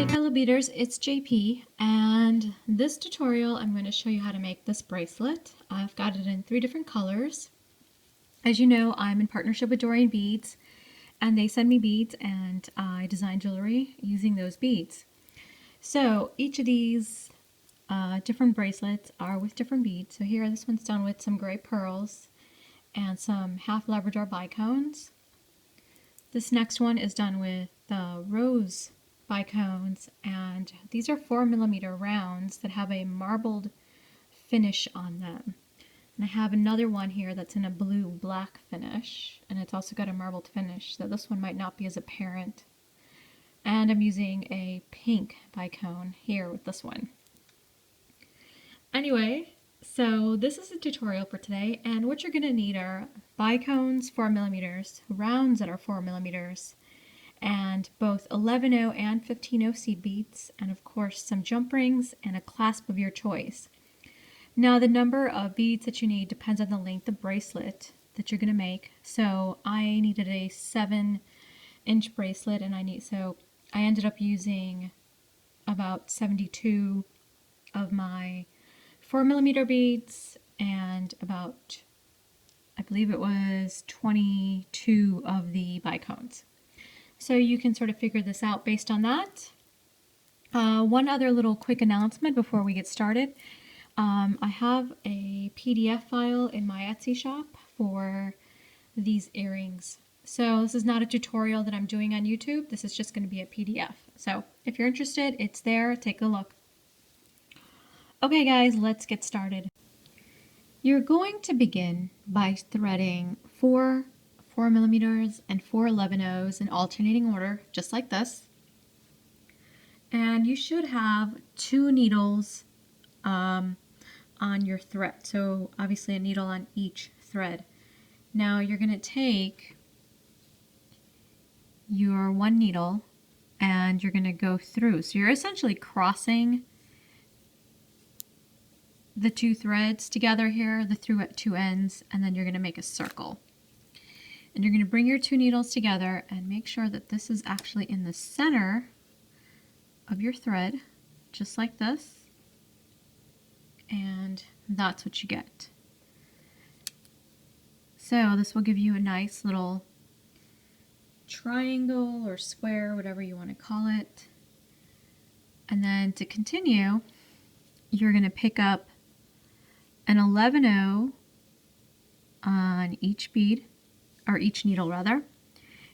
Hey fellow beaders, it's JP, and this tutorial I'm going to show you how to make this bracelet. I've got it in 3 different colors. As you know, I'm in partnership with Dorian Beads, and they send me beads and I design jewelry using those beads. So each of these different bracelets are with different beads. So here this one's done with some gray pearls and some half Labrador bicones. This next one is done with the rose bicones, and these are 4mm rounds that have a marbled finish on them. And I have another one here that's in a blue-black finish, and it's also got a marbled finish, so this one might not be as apparent. And I'm using a pink bicone here with this one. Anyway, so this is a tutorial for today, and what you're going to need are bicones 4mm, rounds that are 4mm, and both 11/0 and 15/0 seed beads, and of course some jump rings and a clasp of your choice. Now the number of beads that you need depends on the length of bracelet that you're going to make. So I needed a 7-inch bracelet, and I ended up using about 72 of my 4mm beads and about, I believe it was 22 of the bicones. So you can sort of figure this out based on that. One other little quick announcement before we get started. I have a PDF file in my Etsy shop for these earrings. So this is not a tutorial that I'm doing on YouTube. This is just going to be a PDF. So if you're interested, it's there. Take a look. Okay guys, let's get started. You're going to begin by threading 4 4mm and 4 11/0s in alternating order, just like this. And you should have 2 needles on your thread. So obviously a needle on each thread. Now you're going to take your one needle and you're going to go through. So you're essentially crossing the 2 threads together here, the through at 2 ends, and then you're going to make a circle. And you're going to bring your 2 needles together and make sure that this is actually in the center of your thread, just like this. And that's what you get. So this will give you a nice little triangle or square, whatever you want to call it. And then to continue, you're going to pick up an 11/0 on each bead, or each needle rather,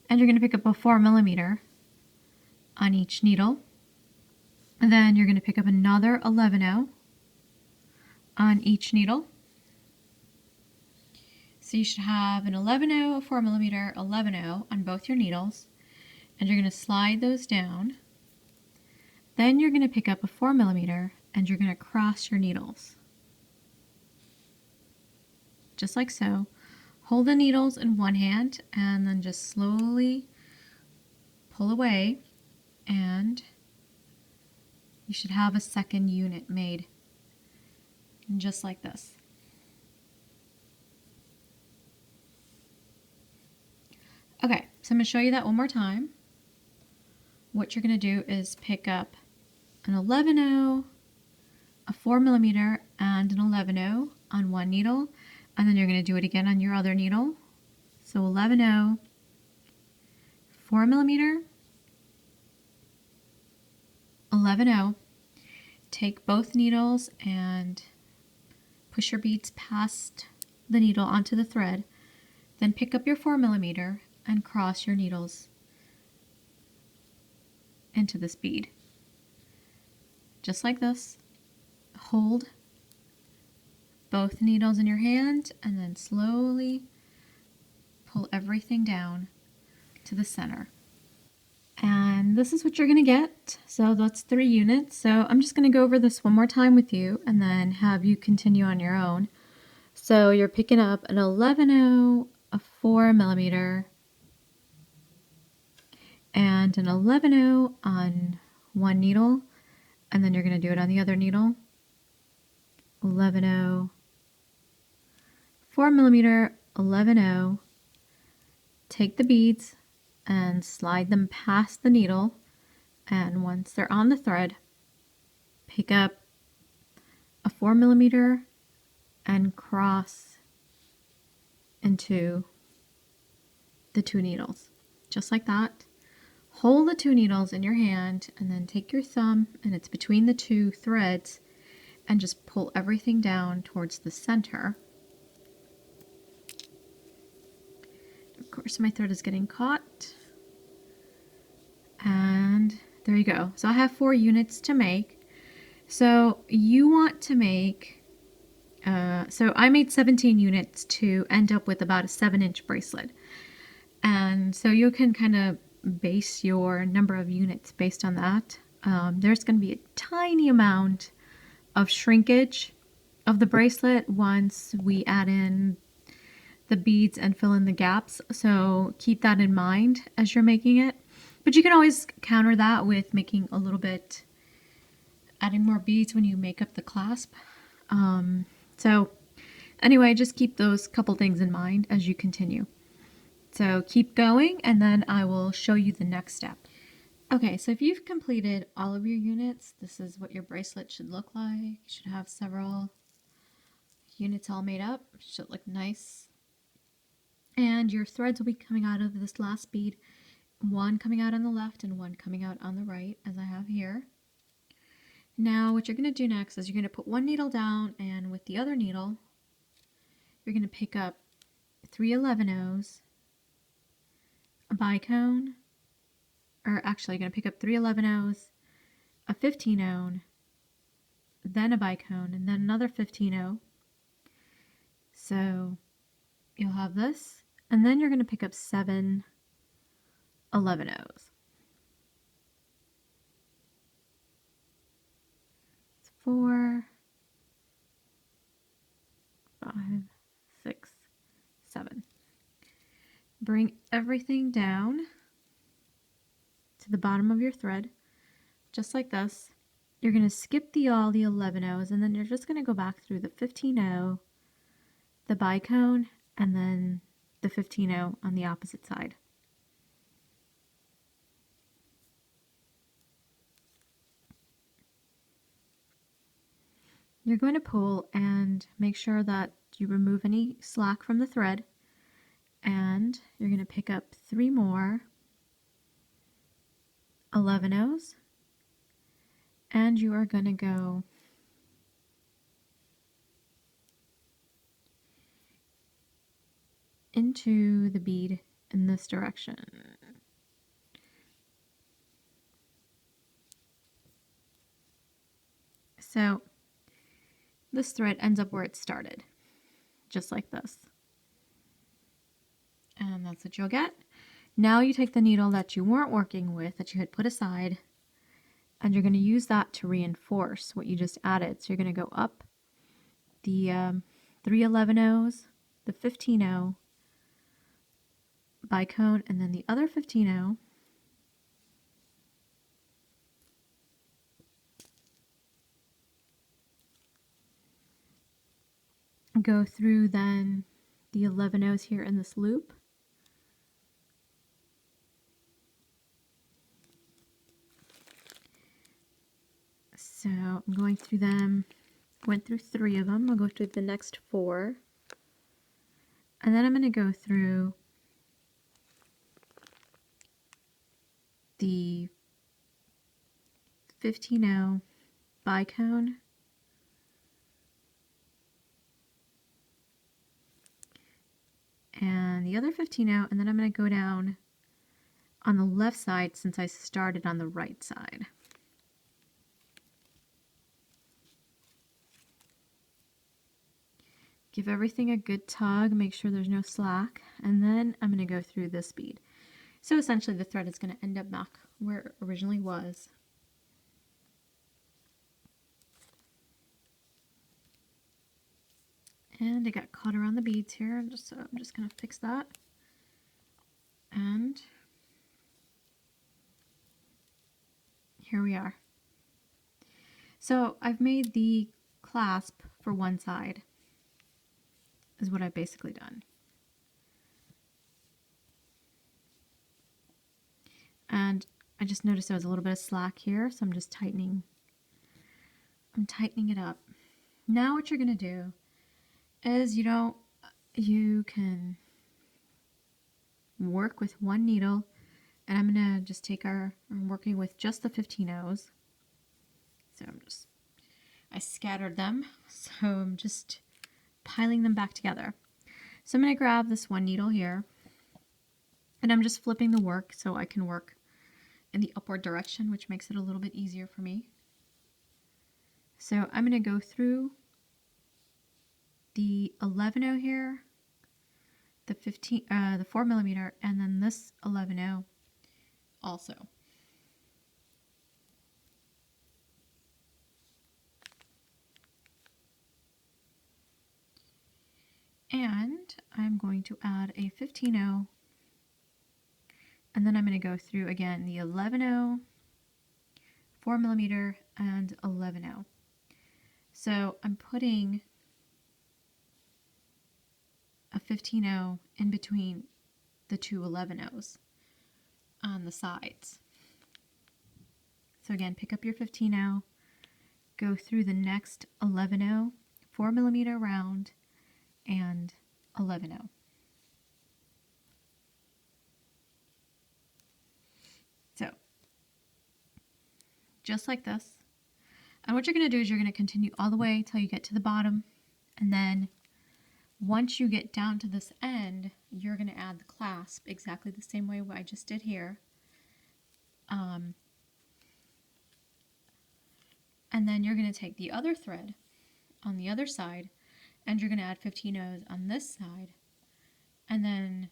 and you're going to pick up a 4mm on each needle, and then you're going to pick up another 11/0 on each needle. So you should have an 11/0, a 4mm, 11/0 on both your needles, and you're going to slide those down. Then you're going to pick up a 4mm and you're going to cross your needles, just like so. Hold the needles in one hand and then just slowly pull away, and you should have a second unit made, just like this. Okay, so I'm going to show you that one more time. What you're going to do is pick up an 11/0, a 4mm, and an 11/0 on one needle, and then you're going to do it again on your other needle. So 11/0, 4mm, 11/0. Take both needles and push your beads past the needle onto the thread. Then pick up your 4mm and cross your needles into this bead. Just like this. Hold both needles in your hand and then slowly pull everything down to the center. And this is what you're going to get. So that's 3 units. So I'm just going to go over this one more time with you and then have you continue on your own. So you're picking up an 11/0, a 4mm, and an 11/0 on one needle, and then you're going to do it on the other needle. 11/0, 4mm, 11/0. Take the beads and slide them past the needle And once they're on the thread, pick up a 4mm and cross into the 2 needles, just like that. Hold the 2 needles in your hand and then take your thumb, and it's between the 2 threads, and just pull everything down towards the center. Of course, my thread is getting caught. And there you go. So I have 4 units to make. So you want to make, so I made 17 units to end up with about a 7-inch bracelet. And so you can kind of base your number of units based on that. There's going to be a tiny amount of shrinkage of the bracelet once we add in the beads and fill in the gaps. So keep that in mind as you're making it. But you can always counter that with making a little bit, adding more beads when you make up the clasp. So anyway, just keep those couple things in mind as you continue. So keep going, and then I will show you the next step. Okay, so if you've completed all of your units, this is what your bracelet should look like. You should have several units all made up. It should look nice. And your threads will be coming out of this last bead, one coming out on the left and one coming out on the right, as I have here. Now what you're going to do next is you're going to put one needle down, and with the other needle, you're going to pick up 3 11-ohs, a bicone, or actually you're going to pick up 3 11-ohs, a 15-ohm, then a bicone, and then another 15-ohm. So you'll have this, and then you're going to pick up 7 11-ohs. 4, 5, 6, 7. Bring everything down to the bottom of your thread, just like this. You're going to skip all the 11-ohs, and then you're just going to go back through the 15-ohm, the bicone, and then the 15-ohm on the opposite side. You're going to pull and make sure that you remove any slack from the thread, and you're going to pick up 3 more 11-ohs, and you are going to go into the bead in this direction. So this thread ends up where it started, just like this. And that's what you'll get. Now you take the needle that you weren't working with, that you had put aside, and you're going to use that to reinforce what you just added. So you're going to go up the 3 11-ohs, the 15-ohm, bicone, and then the other 15-ohm. Go through then the 11-ohs here in this loop. So I'm going through them, went through 3 of them. I'll go through the next 4. And then I'm going to go through the 15-ohm bicone, and the other 15-ohm, and then I'm going to go down on the left side since I started on the right side. Give everything a good tug, make sure there's no slack, and then I'm going to go through this bead. So essentially the thread is going to end up back where it originally was. And it got caught around the beads here, so I'm just going to fix that. And here we are. So I've made the clasp for one side, is what I've basically done. And I just noticed there was a little bit of slack here, so I'm just tightening. I'm tightening it up. Now what you're gonna do is you can work with one needle, and I'm gonna just take I'm working with just the 15 O's. So I scattered them, so I'm just piling them back together. So I'm gonna grab this one needle here, and I'm just flipping the work so I can work in the upward direction, which makes it a little bit easier for me. So I'm gonna go through the 11-0 here, the 4mm, and then this 11-0 also. And I'm going to add a 15-0, and then I'm going to go through again the 11-0, 4mm, and 11-0. So I'm putting a 15-0 in between the two 11-0s on the sides. So again, pick up your 15-0, go through the next 11-0, 4mm round, and 11-0. So, just like this. And what you're going to do is you're going to continue all the way till you get to the bottom, and then once you get down to this end, you're going to add the clasp exactly the same way I just did here. And then you're going to take the other thread on the other side, and you're going to add 15 O's on this side, and then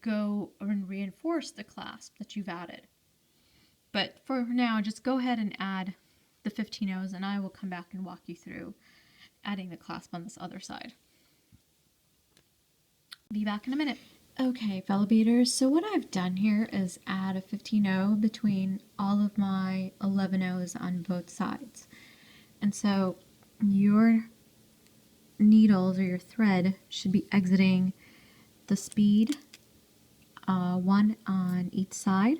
go and reinforce the clasp that you've added. But for now, just go ahead and add the 15 O's, and I will come back and walk you through adding the clasp on this other side. Be back in a minute. Okay, fellow beaders, so what I've done here is add a 15-0 between all of my 11-0s on both sides. And so your needles or your thread should be exiting the speed, one on each side,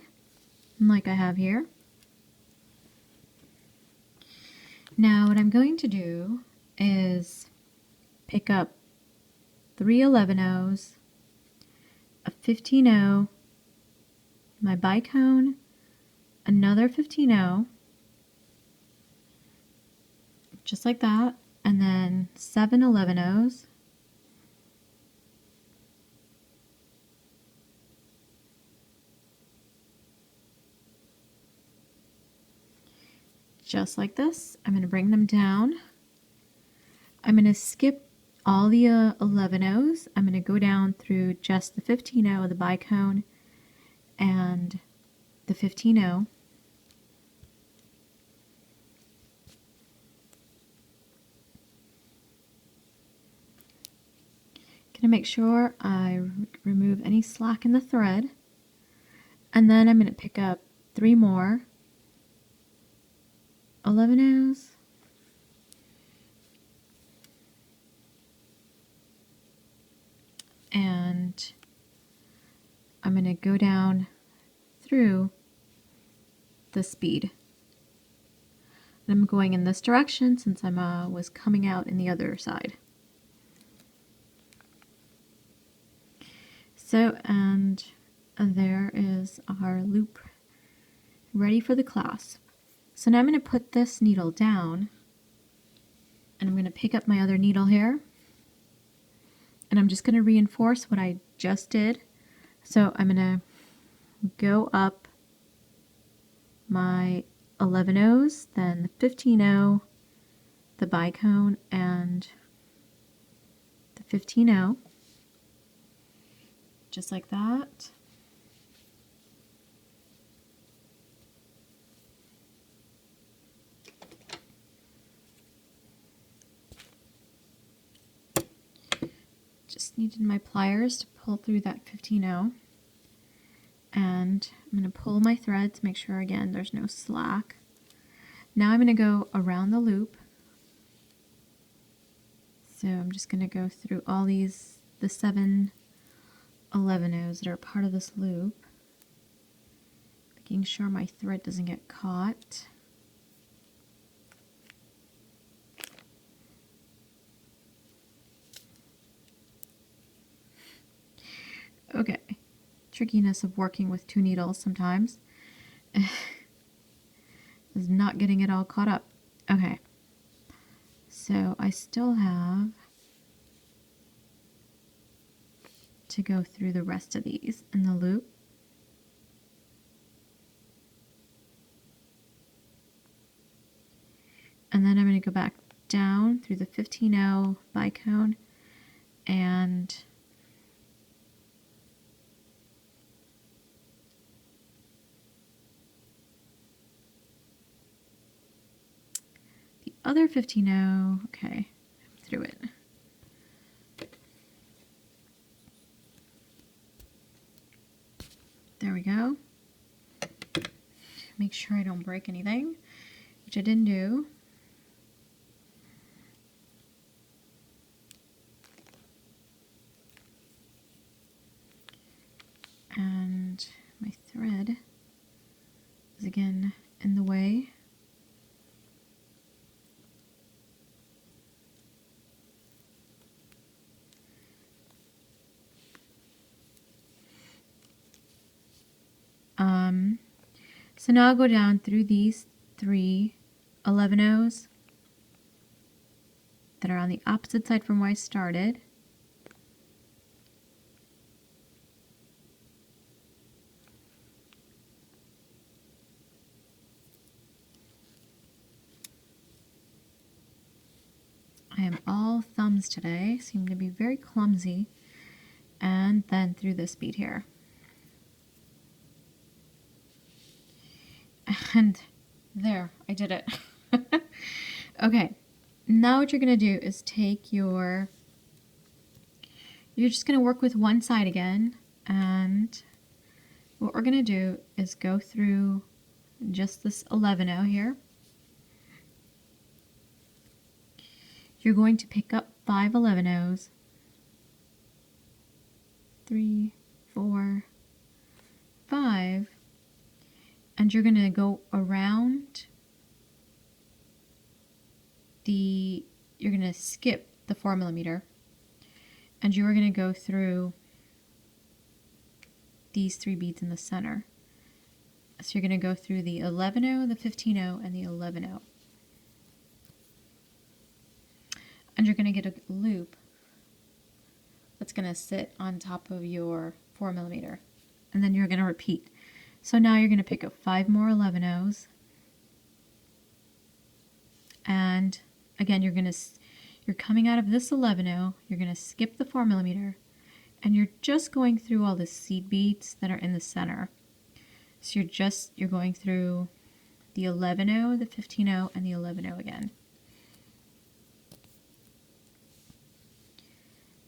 like I have here. Now what I'm going to do is pick up 3 11-0s, a 15-0, my bicone, another 15-0, just like that, and then 7 11-0s, just like this. I'm going to bring them down. I'm going to skip all the 11-0s. I'm going to go down through just the 15-0, the bicone, and the 15-0. Going to make sure I remove any slack in the thread, and then I'm going to pick up 3 more 11-0s, and I'm going to go down through the speed. And I'm going in this direction since I was coming out in the other side. So, and there is our loop ready for the clasp. So now I'm going to put this needle down, and I'm going to pick up my other needle here, and I'm just going to reinforce what I just did. So I'm going to go up my 11-0s, then the 15-0, the bicone, and the 15-0, just like that. Just needed my pliers to pull through that 15-0, and I'm going to pull my thread to make sure again there's no slack. Now I'm going to go around the loop, so I'm just going to go through all the 7 11-0s that are part of this loop. making sure my thread doesn't get caught. Okay, trickiness of working with 2 needles sometimes is not getting it all caught up. Okay, so I still have to go through the rest of these in the loop. And then I'm going to go back down through the 15-0 bicone and the other 15-0. Okay, through it. There we go. Make sure I don't break anything, which I didn't do. And my thread is again in the way. So now I'll go down through these 3 11-0s that are on the opposite side from where I started. I am all thumbs today, seem to be very clumsy. And then through this bead here. And there, I did it. Okay, now what you're going to do is take you're just going to work with one side again, and what we're going to do is go through just this 11-0 here. You're going to pick up 5 11-0s, 3, 4, 5, and you're going to go around you're going to skip the 4mm, and you are going to go through these 3 beads in the center. So you're going to go through the 11-0, the 15-0, and the 11-0. And you're going to get a loop that's going to sit on top of your 4mm. And then you're going to repeat. So now you're going to pick up 5 more 11-0s. And again, you're coming out of this 11-0, you're going to skip the 4mm, and you're just going through all the seed beads that are in the center. So you're going through the 11-0, the 15-0, and the 11-0 again.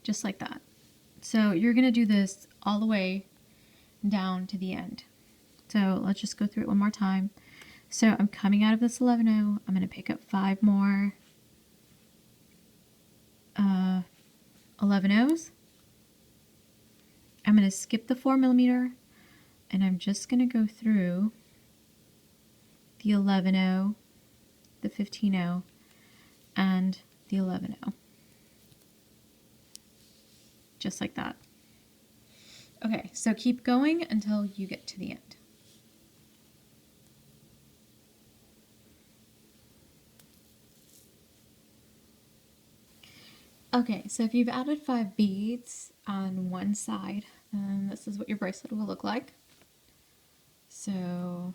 Just like that. So you're going to do this all the way down to the end. So let's just go through it one more time. So I'm coming out of this 11-0, I'm going to pick up 5 more 11-0s. I'm going to skip the 4mm, and I'm just going to go through the 11-0, the 15-0, and the 11-0. Just like that. Okay, so keep going until you get to the end. Okay, so if you've added 5 beads on one side, then this is what your bracelet will look like. So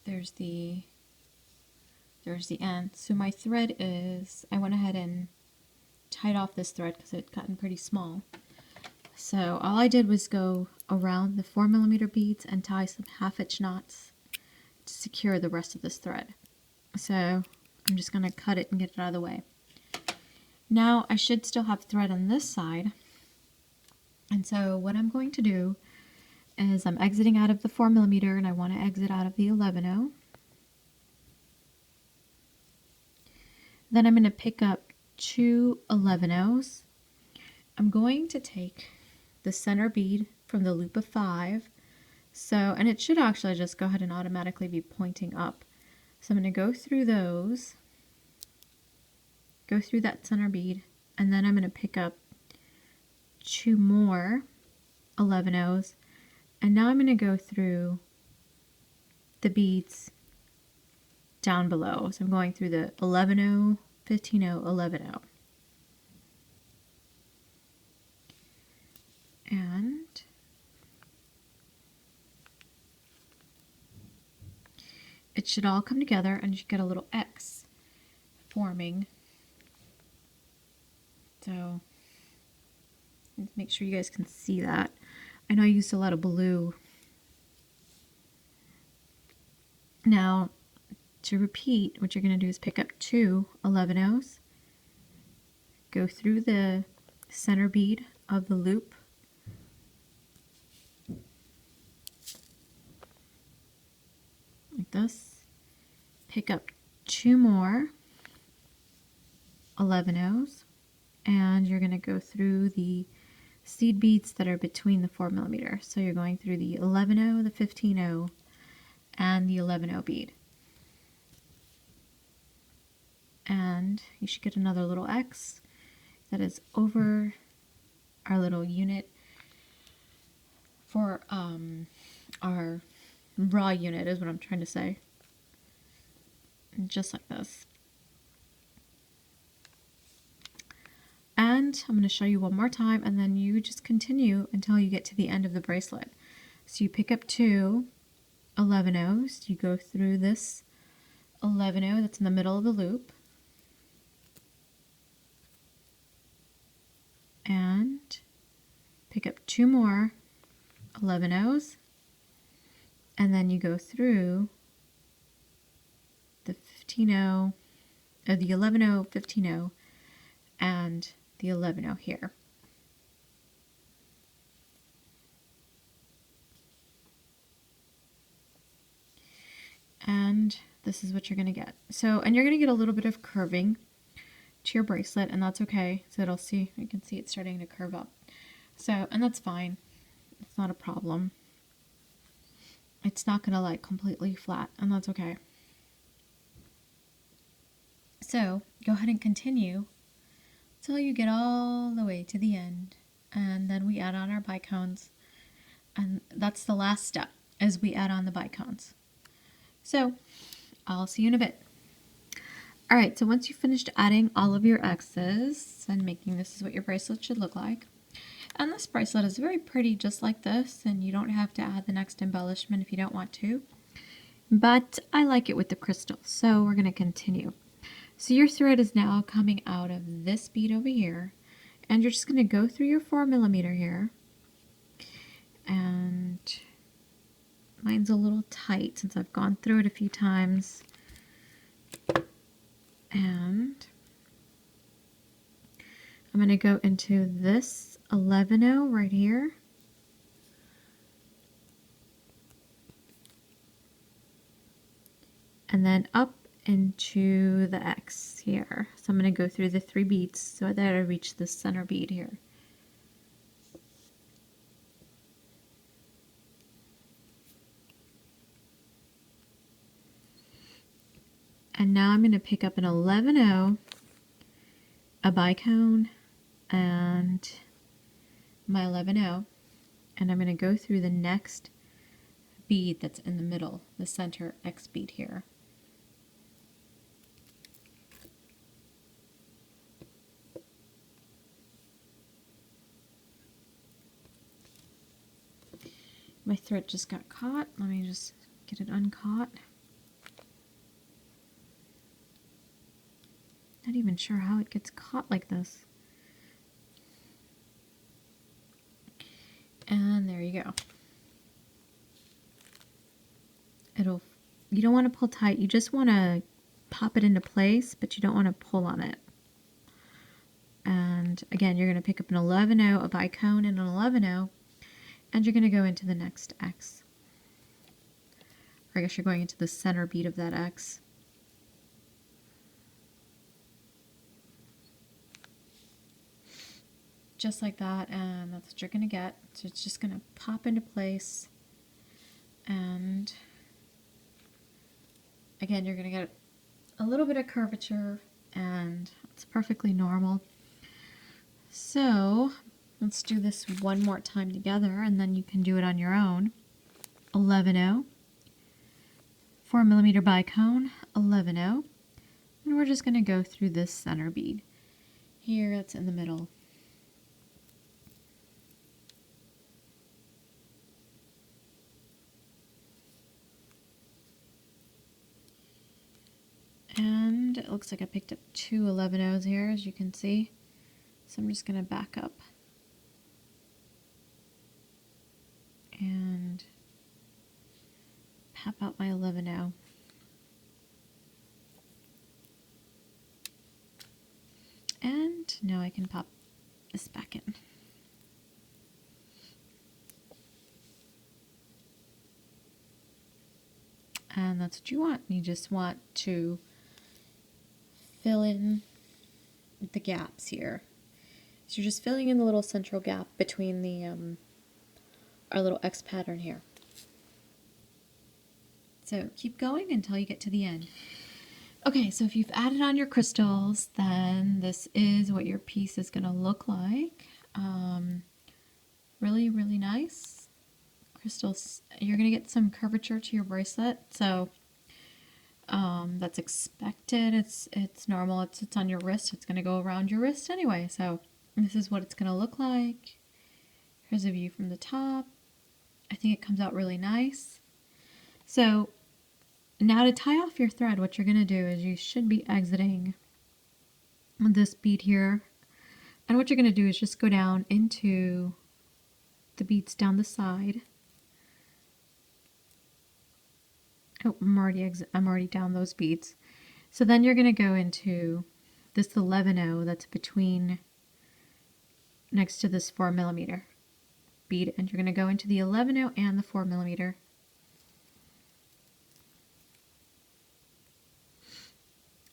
there's the end. So my thread I went ahead and tied off this thread because it had gotten pretty small. So all I did was go around the 4mm beads and tie some 1/2-inch knots to secure the rest of this thread. So I'm just going to cut it and get it out of the way. Now I should still have thread on this side, and so what I'm going to do is I'm exiting out of the 4mm and I want to exit out of the 11-0. Then I'm going to pick up 2 11-0s. I'm going to take the center bead from the loop of 5, So, and it should actually just go ahead and automatically be pointing up. So I'm going to go through those, go through that center bead, and then I'm going to pick up 2 more 11-0s, and now I'm going to go through the beads down below. So I'm going through the 11-0, 15-0, 11-0. And it should all come together and you should get a little X forming. So let's make sure you guys can see that. I know I used a lot of blue. Now, to repeat, what you're going to do is pick up 2 11-0s, go through the center bead of the loop, like this, pick up 2 more 11-0s, and you're going to go through the seed beads that are between the 4mm. So you're going through the 11-0, the 15-0, and the 11-0 bead. And you should get another little X that is over our little unit for our raw unit is what I'm trying to say. Just like this. And I'm going to show you one more time, and then you just continue until you get to the end of the bracelet. So you pick up 2 11-0s, you go through this 11-0 that's in the middle of the loop, and pick up 2 more 11-0s, and then you go through the 15-0, the 11-0, 15-0, and the 11-0 here. And this is what you're going to get. So, and you're going to get a little bit of curving to your bracelet, and that's okay. So it'll see, you can see it's starting to curve up. So, and that's fine. It's not a problem. It's not going to like completely flat, and that's okay. So go ahead and continue till you get all the way to the end, and then we add on our bicones, and that's the last step, is we add on the bicones. So I'll see you in a bit. All right, so once you've finished adding all of your X's and making this is what your bracelet should look like, and this bracelet is very pretty just like this, and you don't have to add the next embellishment if you don't want to, but I like it with the crystals, so we're going to continue. So your thread is now coming out of this bead over here, and you're just going to go through your 4mm here, and mine's a little tight since I've gone through it a few times, and I'm going to go into this 11-0 right here, and then up into the X here. So I'm going to go through the 3 beads so that I reach the center bead here. And now I'm going to pick up an 11-0, a bicone, and my 11-0, and I'm going to go through the next bead that's in the middle, the center X bead here. My thread just got caught. Let me just get it uncaught. Not even sure how it gets caught like this. And there you go. You don't want to pull tight. You just want to pop it into place, but you don't want to pull on it. And again, you're going to pick up an 11-0, a bicone, and an 11-0, and you're going to go into the next X. Or I guess you're going into the center bead of that X. Just like that, and that's what you're going to get. So it's just going to pop into place, And again, you're going to get a little bit of curvature, and it's perfectly normal. So let's do this one more time together, and then you can do it on your own. 11/0, 4mm bicone, 11/0, and we're just going to go through this center bead here that's in the middle. And it looks like I picked up 2 11/0s here, as you can see. So I'm just going to back up and pop out my 11/0. And now I can pop this back in. And that's what you want. You just want to fill in the gaps here. So you're just filling in the little central gap between the our little X pattern here. So keep going until you get to the end. Okay, so if you've added on your crystals, then this is what your piece is going to look like. Really, really nice crystals. You're going to get some curvature to your bracelet, so that's expected. It's normal. It's on your wrist. It's going to go around your wrist anyway. So this is what it's going to look like. Here's a view from the top. I think it comes out really nice. So now to tie off your thread, what you're going to do is you should be exiting this bead here. And what you're going to do is just go down into the beads down the side. Oh, I'm already down those beads. So then you're going to go into this 11/0 that's between, next to this 4mm bead, and you're going to go into the 11/0 and the 4mm.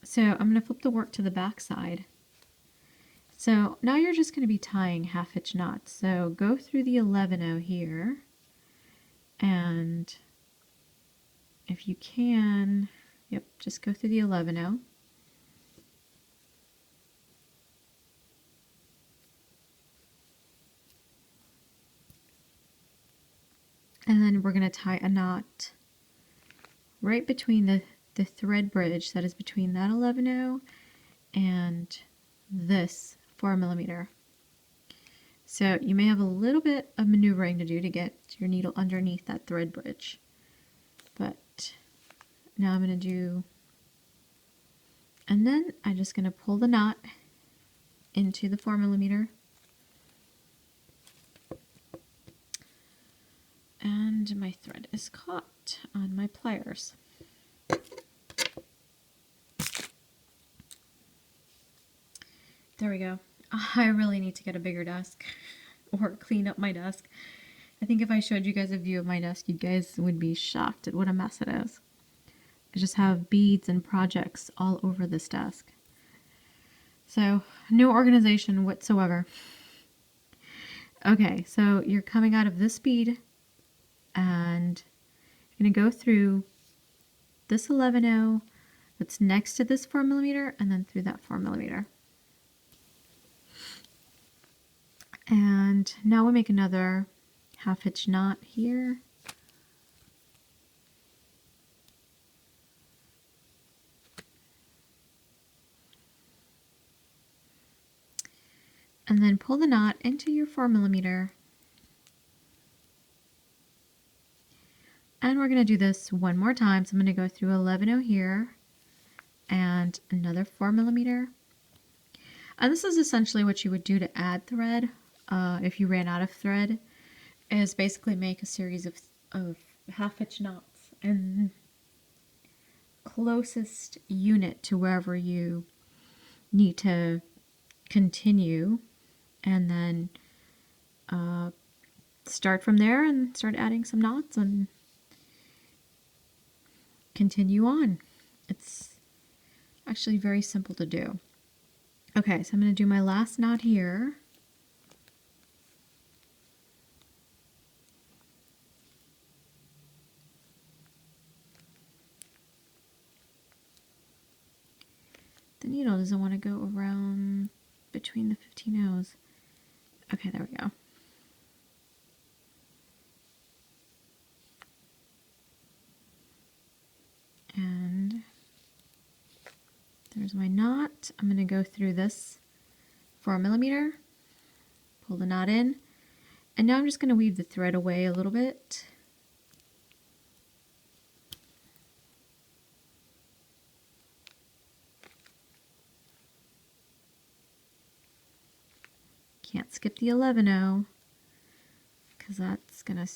So I'm going to flip the work to the back side. So now you're just going to be tying half-hitch knots. So go through the 11/0 here, and if you can, yep, just go through the 11/0. And then we're going to tie a knot right between the thread bridge that is between that 11/0 and this 4mm. So you may have a little bit of maneuvering to do to get your needle underneath that thread bridge. But now I'm going to do, and then I'm just going to pull the knot into the 4mm. And my thread is caught on my pliers. There we go. I really need to get a bigger desk or clean up my desk. I think if I showed you guys a view of my desk, you guys would be shocked at what a mess it is. I just have beads and projects all over this desk. So no organization whatsoever. Okay, so you're coming out of this bead and you're going to go through this 11/0 that's next to this 4mm and then through that 4mm. And now we'll make another half-hitch knot here. And then pull the knot into your 4mm. And we're going to do this one more time. So I'm going to go through 11/0 here and another 4mm. And this is essentially what you would do to add thread if you ran out of thread, is basically make a series of half-hitch knots and closest unit to wherever you need to continue, and then start from there and start adding some knots and continue on. It's actually very simple to do. Okay, so I'm going to do my last knot here. the needle doesn't want to go around between the 15 O's. Okay, there we go. And there's my knot. I'm going to go through this 4mm, pull the knot in, and now I'm just going to weave the thread away a little bit. Can't skip the 11-0 because that's going to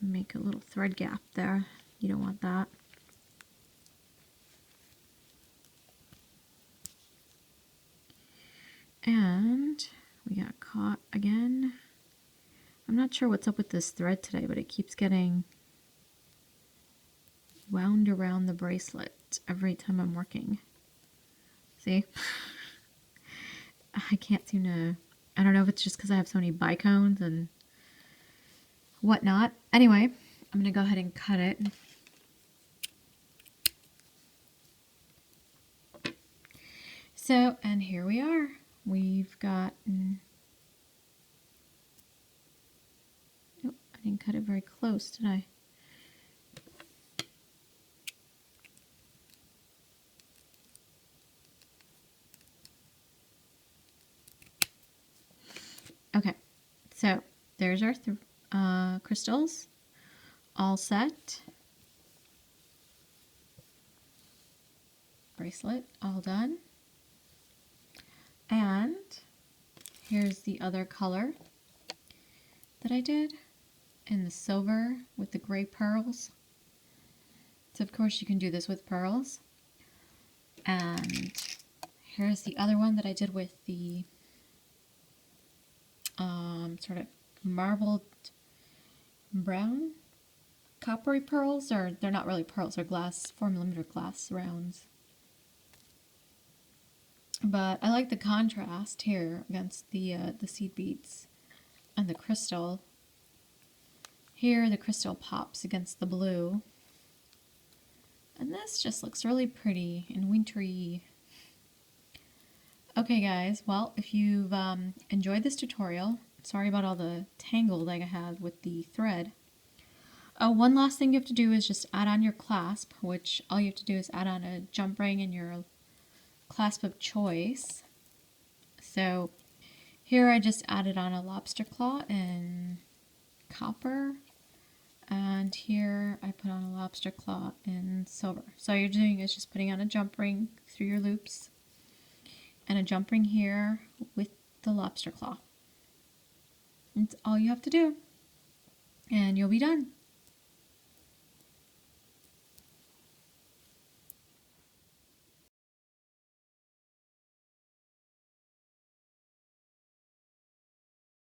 make a little thread gap there. You don't want that. And we got caught again. I'm not sure what's up with this thread today, but it keeps getting wound around the bracelet every time I'm working. See? I can't seem to, I don't know if it's just because I have so many bicones and whatnot. Anyway, I'm going to go ahead and cut it. So, and here we are. We've got, oh, I didn't cut it very close, did I? Okay, so there's our crystals, all set. Bracelet, all done. And here's the other color that I did in the silver with the gray pearls. So of course you can do this with pearls. And here's the other one that I did with the sort of marbled brown coppery pearls, or they're not really pearls, they're glass, 4mm glass rounds. But I like the contrast here against the seed beads and the crystal. Here the crystal pops against the blue. And this just looks really pretty and wintry. Okay guys, well, if you've enjoyed this tutorial, sorry about all the tangled I had with the thread. One last thing you have to do is just add on your clasp, which all you have to do is add on a jump ring and your clasp of choice. So here I just added on a lobster claw in copper, and here I put on a lobster claw in silver. So all you're doing is just putting on a jump ring through your loops and a jump ring here with the lobster claw. That's all you have to do, and you'll be done.